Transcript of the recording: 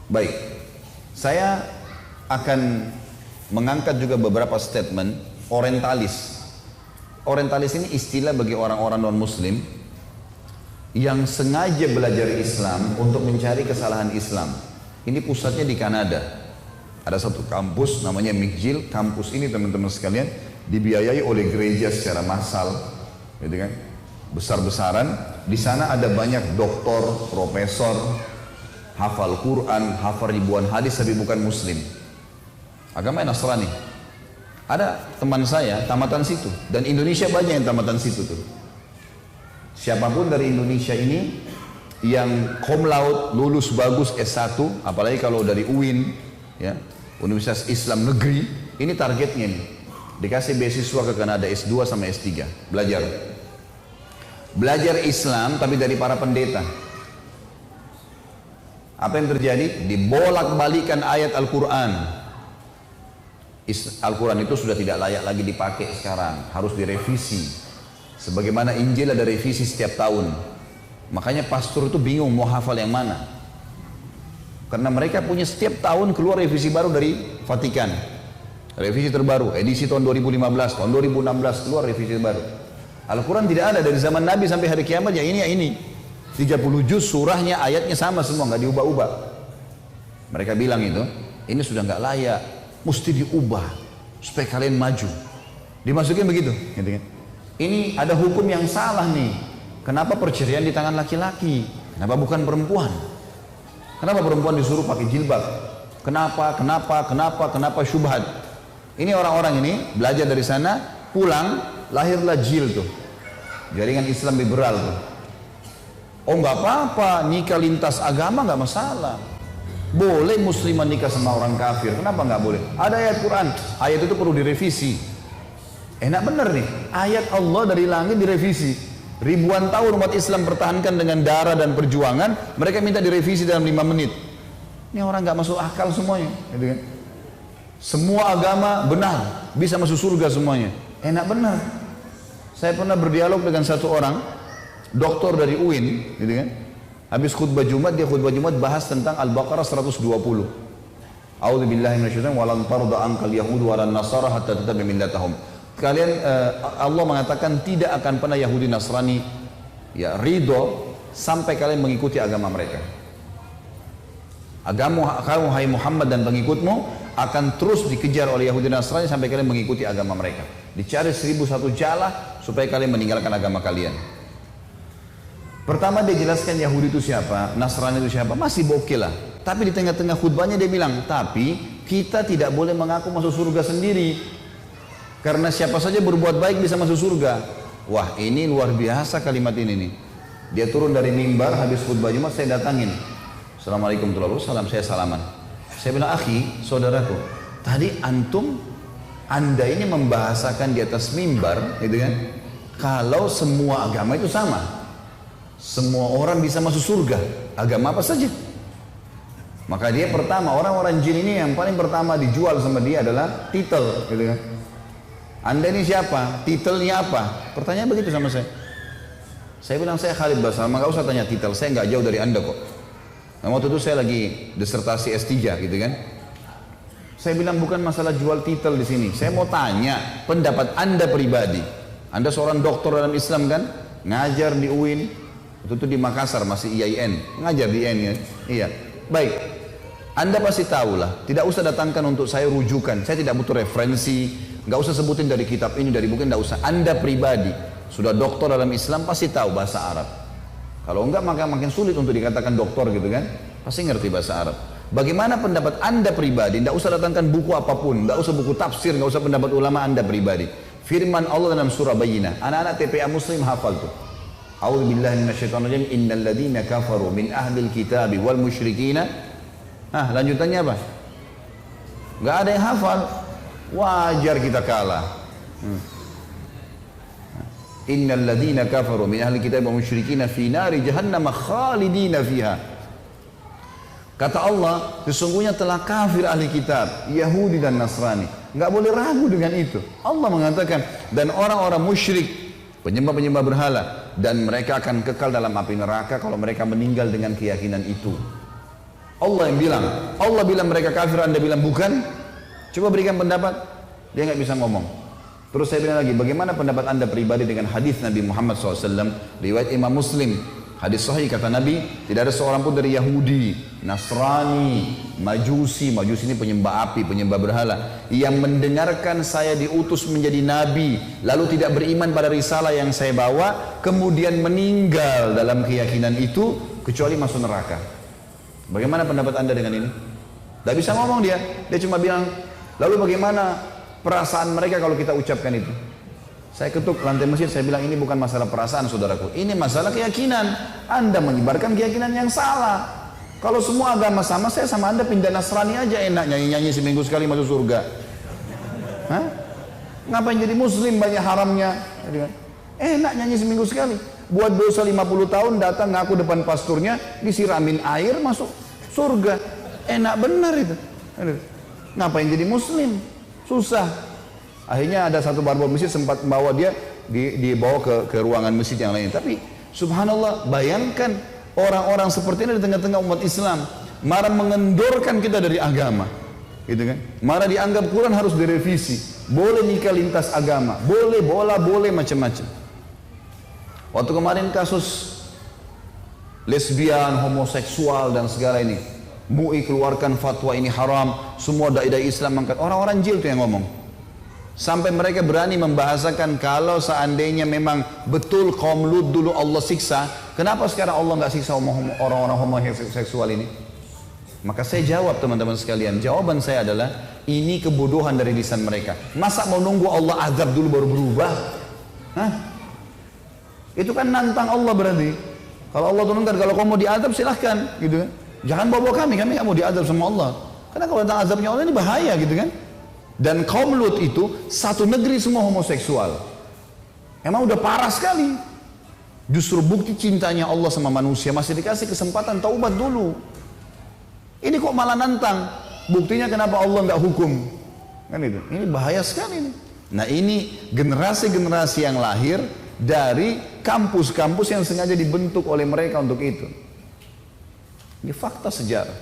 Baik, saya akan mengangkat juga beberapa statement orientalis. Orientalis ini istilah bagi orang-orang non-muslim yang sengaja belajar Islam untuk mencari kesalahan Islam. Ini pusatnya di Kanada. Ada satu kampus namanya McGill. Kampus ini teman-teman sekalian dibiayai oleh gereja secara massal, gitu kan? Besar-besaran. Di sana ada banyak doktor, profesor, hafal Quran, hafal ribuan hadis tapi bukan muslim. Agama Nasrani. Ada teman saya tamatan situ, dan Indonesia banyak yang tamatan situ tuh. Siapapun dari Indonesia ini yang cum laude, lulus bagus S1, apalagi kalau dari UIN, ya, Universitas Islam Negeri, ini targetnya nih. Dikasih beasiswa ke Kanada S2 sama S3, belajar. Belajar Islam tapi dari para pendeta. Apa yang terjadi? Dibolak-balikan ayat Al-Quran. Al-Quran itu sudah tidak layak lagi dipakai sekarang, harus direvisi. Sebagaimana Injil ada revisi setiap tahun. Makanya pastor itu bingung mau hafal yang mana. Karena mereka punya setiap tahun keluar revisi baru dari Vatikan. Revisi terbaru, edisi tahun 2015, tahun 2016 keluar revisi baru. Al-Quran tidak ada dari zaman Nabi sampai hari kiamat, ya ini, ya ini. 30 juz surahnya, ayatnya sama semua, nggak diubah-ubah. Mereka bilang itu, ini sudah nggak layak, mesti diubah supaya kalian maju. Dimasukin begitu, gitu kan? Ini ada hukum yang salah nih. Kenapa perceraian di tangan laki-laki? Kenapa bukan perempuan? Kenapa perempuan disuruh pakai jilbab? Kenapa syubhat? Ini orang-orang ini belajar dari sana, pulang, lahirlah JIL tuh, jaringan Islam liberal tuh. Oh nggak apa-apa, nikah lintas agama nggak masalah. Boleh muslimah nikah sama orang kafir, kenapa nggak boleh? Ada ayat Quran, ayat itu perlu direvisi. Enak bener nih, ayat Allah dari langit direvisi. Ribuan tahun umat Islam pertahankan dengan darah dan perjuangan, mereka minta direvisi dalam 5 menit. Ini orang nggak masuk akal semuanya, gitu kan? Semua agama benar, bisa masuk surga semuanya. Enak benar. Saya pernah berdialog dengan satu orang, doktor dari UIN, gitu kan? Habis khutbah Jumat, dia khutbah Jumat bahas tentang Al-Baqarah 120. A'udzubillahi minasyaitonir rajim, walan tarda ankal yahud walan nasara hatta tattabi millatahum. Kalian Allah mengatakan tidak akan pernah Yahudi Nasrani ya ridho sampai kalian mengikuti agama mereka. Agama kamu hai Muhammad dan pengikutmu akan terus dikejar oleh Yahudi Nasrani sampai kalian mengikuti agama mereka. Dicari 1001 jalah supaya kalian meninggalkan agama kalian. Pertama dia jelaskan Yahudi itu siapa, Nasrani itu siapa, masih oke lah. Tapi di tengah-tengah khutbahnya dia bilang, tapi kita tidak boleh mengaku masuk surga sendiri. Karena siapa saja berbuat baik bisa masuk surga. Wah ini luar biasa kalimat ini nih. Dia turun dari mimbar habis khutbah Jumat, saya datangin. Assalamualaikum warahmatullahi wabarakatuh, saya salaman. Saya bilang, akhi, saudaraku, tadi anda ini membahasakan di atas mimbar, gitu kan? Kalau semua agama itu sama, semua orang bisa masuk surga, agama apa saja. Maka dia pertama, orang-orang jin ini yang paling pertama dijual sama dia adalah titel, gitu kan? Anda ini siapa? Titelnya apa? Pertanyaan begitu sama saya. Saya bilang, saya Khalid Basama, nggak usah tanya titel, saya nggak jauh dari anda kok. Nah, waktu itu saya lagi disertasi S3 gitu kan. Saya bilang bukan masalah jual titel di sini. Saya mau tanya pendapat anda pribadi. Anda seorang doktor dalam Islam kan? Ngajar di UIN. Waktu itu di Makassar masih IAIN. Ngajar di IAIN ya. Iya. Baik. Anda pasti tahu lah. Tidak usah datangkan untuk saya rujukan. Saya tidak butuh referensi. Nggak usah sebutin dari kitab ini, dari buku, nggak usah. Anda pribadi sudah doktor dalam Islam pasti tahu bahasa Arab. Kalau enggak maka makin sulit untuk dikatakan doktor gitu kan. Pasti ngerti bahasa Arab. Bagaimana pendapat anda pribadi? Tidak usah datangkan buku apapun, tidak usah buku tafsir, tidak usah pendapat ulama anda pribadi. Firman Allah dalam surah Bayyinah. Anak-anak TPA Muslim hafal tuh. A'udzubillahi minasyaitonirrajim. Innal ladzina kafaru min ahlil kitabi wal musyrikina. Lanjutannya apa? Enggak ada yang hafal. Wajar kita kalah. Innal ladzina kafaru min ahli kitab wa musyrikina fi nari jahannam khalidina fiha. Kata Allah, sesungguhnya telah kafir ahli kitab, Yahudi dan Nasrani. Enggak boleh ragu dengan itu. Allah mengatakan, dan orang-orang musyrik, penyembah-penyembah berhala, dan mereka akan kekal dalam api neraka kalau mereka meninggal dengan keyakinan itu. Allah yang bilang. Allah bilang mereka kafir, Anda bilang bukan. Coba berikan pendapat. Dia nggak bisa ngomong. Terus saya bilang lagi, bagaimana pendapat Anda pribadi dengan hadis Nabi Muhammad SAW, riwayat Imam Muslim. Hadis sahih kata Nabi, tidak ada seorang pun dari Yahudi, Nasrani, Majusi ini penyembah api, penyembah berhala, yang mendengarkan saya diutus menjadi Nabi, lalu tidak beriman pada risalah yang saya bawa, kemudian meninggal dalam keyakinan itu, kecuali masuk neraka. Bagaimana pendapat Anda dengan ini? Tidak bisa ngomong dia cuma bilang, lalu bagaimana perasaan mereka kalau kita ucapkan itu? Saya ketuk lantai masjid, saya bilang ini bukan masalah perasaan saudaraku, ini masalah keyakinan. Anda menyebarkan keyakinan yang salah. Kalau semua agama sama, saya sama Anda pindah Nasrani aja enak, nyanyi-nyanyi seminggu sekali masuk surga. Hah? Ngapain jadi muslim banyak haramnya? Enak nyanyi seminggu sekali. Buat dosa 50 tahun datang ngaku depan pasturnya, disiramin air masuk surga. Enak benar itu. Ngapain jadi muslim? Susah. Akhirnya ada satu barbel masjid sempat membawa dia dibawa ke ruangan masjid yang lain. Tapi subhanallah, bayangkan orang-orang seperti ini di tengah-tengah umat Islam marah mengendorkan kita dari agama, gitu kan? Marah dianggap Quran harus direvisi, boleh nikah lintas agama, boleh bola, boleh macam-macam. Waktu kemarin kasus lesbian, homoseksual dan segala ini, MUI keluarkan fatwa ini haram, semua dai-dai Islam angkat, orang-orang jil tuh yang ngomong. Sampai mereka berani membahasakan kalau seandainya memang betul kaum Lut dulu Allah siksa, kenapa sekarang Allah nggak siksa orang-orang homoseksual ini? Maka saya jawab teman-teman sekalian, jawaban saya adalah ini kebodohan dari lisan mereka. Masa mau nunggu Allah azab dulu baru berubah? Hah? Itu kan nantang Allah berarti. Kalau Allah turunkan, kalau kamu mau diazab silahkan, gitu kan? Jangan bawa kami nggak mau diazab sama Allah. Karena kalau datang azabnya Allah ini bahaya, gitu kan? Dan kaum Lut itu satu negeri semua homoseksual. Emang udah parah sekali. Justru bukti cintanya Allah sama manusia, masih dikasih kesempatan taubat dulu. Ini kok malah nantang. Buktinya kenapa Allah nggak hukum? Kan itu. Ini bahaya sekali nih. Nah, ini generasi-generasi yang lahir dari kampus-kampus yang sengaja dibentuk oleh mereka untuk itu. Ini fakta sejarah.